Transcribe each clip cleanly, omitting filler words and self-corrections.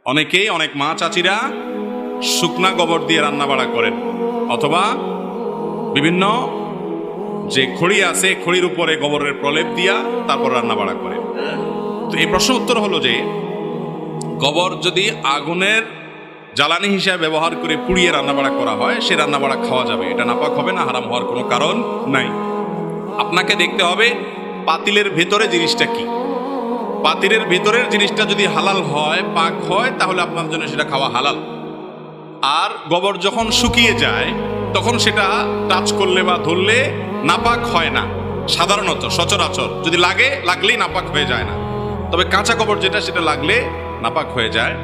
অনেকেই, অনেক মা চাচিরা শুকনা গোবর দিয়ে রান্না বাড়া করেন, অথবা বিভিন্ন যে খড়ি আছে খড়ির উপরে গোবরের প্রলেপ দিয়া তারপর রান্না বাড়া করেন। তো এই প্রশ্ন উত্তর হলো যে গোবর যদি আগুনের জ্বালানি হিসাবে ব্যবহার করে পুড়িয়ে রান্নাবাড়া করা হয়, সে রান্নাবাড়া খাওয়া যাবে, এটা নাপাক হবে না, হারাম হওয়ার কোনো কারণ নাই। আপনাকে দেখতে হবে পাতিলের ভেতরে জিনিসটা কি। পাতিলের ভেতরের জিনিসটা যদি হালাল হয়, পাক হয়, তাহলে আপনার জন্য সেটা খাওয়া হালাল। আর গোবর যখন শুকিয়ে যায় তখন সেটা টাচ করলে বা ধরলে নাপাক হয় না, সাধারণত সচরাচর। যদি লাগলেই নাপাক হয়ে যায় না, তবে কাঁচা গোবর যেটা সেটা লাগলে নাপাক হয়ে যায়।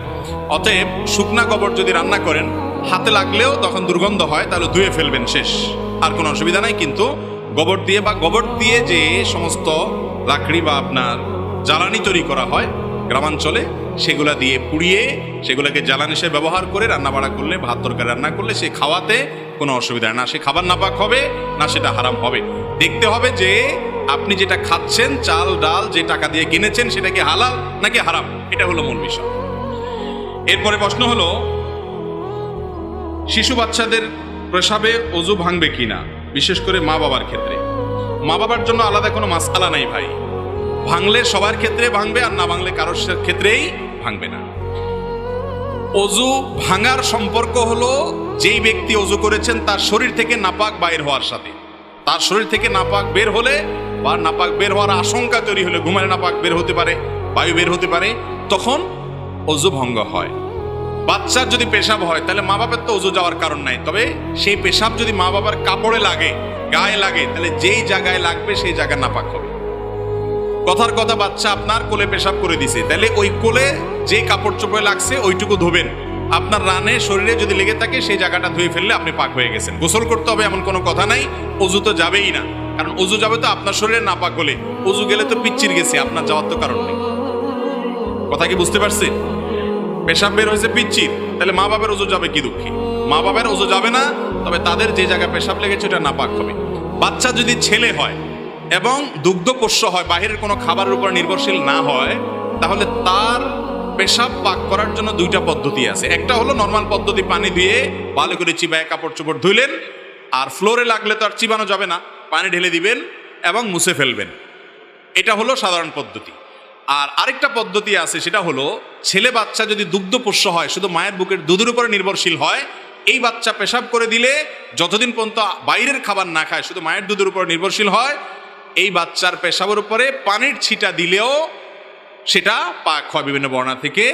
অতএব শুকনা গোবর যদি রান্না করেন, হাতে লাগলেও তখন দুর্গন্ধ হয়, তাহলে ধুয়ে ফেলবেন, শেষ, আর কোনো অসুবিধা নাই। কিন্তু গোবর দিয়ে যে সমস্ত লাকড়ি বা আপনার জ্বালানি তৈরি করা হয় গ্রামাঞ্চলে, সেগুলা দিয়ে পুড়িয়ে সেগুলোকে জ্বালানি হিসেবে ব্যবহার করে রান্নাবাড়া করলে, ভাত তরকারি রান্না করলে সে খাওয়াতে কোনো অসুবিধা না, সে খাবার নাপাক হবে না, সেটা হারাম হবে। দেখতে হবে যে আপনি যেটা খাচ্ছেন, চাল ডাল যে টাকা দিয়ে কিনেছেন, সেটা কি হালাল নাকি হারাম, এটা হলো মূল বিষয়। এরপরে প্রশ্ন হলো, শিশু বাচ্চাদের প্রসাবে ওযু ভাঙবে কিনা, বিশেষ করে মা বাবার ক্ষেত্রে। মা বাবার জন্য আলাদা কোনো মাসআলা নাই ভাই, ভাঙলে সবার ক্ষেত্রে ভাঙবে, আর না ভাঙলে কারোর ক্ষেত্রেই ভাঙবে না। ওযু ভাঙার সম্পর্ক হলো যেই ব্যক্তি ওযু করেছেন তার শরীর থেকে নাপাক বাইর হওয়ার সাথে। তার শরীর থেকে নাপাক বের হলে বা নাপাক বের হওয়ার আশঙ্কা তৈরি হলে, ঘুমালে নাপাক বের হতে পারে, বায়ু বের হতে পারে, তখন ওযু ভঙ্গ হয়। বাচ্চার যদি পেশাব হয়, তাহলে মা বাবার তো ওযু যাওয়ার কারণ নাই, তবে সেই পেশাব যদি মা বাবার কাপড়ে লাগে, গায়ে লাগে, তাহলে যেই জায়গায় লাগবে সেই জায়গা নাপাক হবে। কথার কথা, বাচ্চা আপনার কোলে পেশাব করে দিছে, তাহলে ওই কোলে যে কাপড় চোপড়ে লাগছে ওইটুকু ধোবেন। আপনার রানে শরীরে যদি লেগে থাকে সেই জায়গাটা ধুয়ে ফেললে আপনি পাক হয়ে গেছেন। গোসল করতে হবে এমন কোনো কথা নাই, ওযু তো যাবেই না, কারণ ওযু যাবে তো আপনার শরীরে নাপাক হলে। ওযু গেলে তো পিচ্চির গেছে, আপনার যাওয়ার তো কারণ নেই। কথা কি বুঝতে পারছেন? পেশাব বের হয়েছে পিচ্চির, তাহলে মা বাবার ওযু যাবে কি দুঃখী? মা বাবার ওযু যাবে না, তবে তাদের যে জায়গায় পেশাব লেগেছে ওটা নাপাক হবে। বাচ্চা যদি ছেলে হয় এবং দুগ্ধপোষ্য হয়, বাহিরের কোনো খাবারের উপর নির্ভরশীল না হয়, তাহলে তার পেশাব পাক করার জন্য দুইটা পদ্ধতি আছে। একটা হলো নর্মাল পদ্ধতি, পানি দিয়ে ভালো করে চিবায় কাপড় চোপড় ধুইলেন, আর ফ্লোরে লাগলে তো আর চিবানো যাবে না, পানি ঢেলে দিবেন এবং মুছে ফেলবেন, এটা হলো সাধারণ পদ্ধতি। আর আরেকটা পদ্ধতি আছে, সেটা হলো ছেলে বাচ্চা যদি দুগ্ধপোষ্য হয়, শুধু মায়ের বুকের দুধের উপরে নির্ভরশীল হয়, এই বাচ্চা পেশাব করে দিলে যতদিন পর্যন্ত বাইরের খাবার না খায়, শুধু মায়ের দুধের উপর নির্ভরশীল হয়, এই বাচ্চার পেশাবের উপরে পানির ছিটা দিলেও সেটা পাক হয় বিভিন্ন বর্ণনা থেকে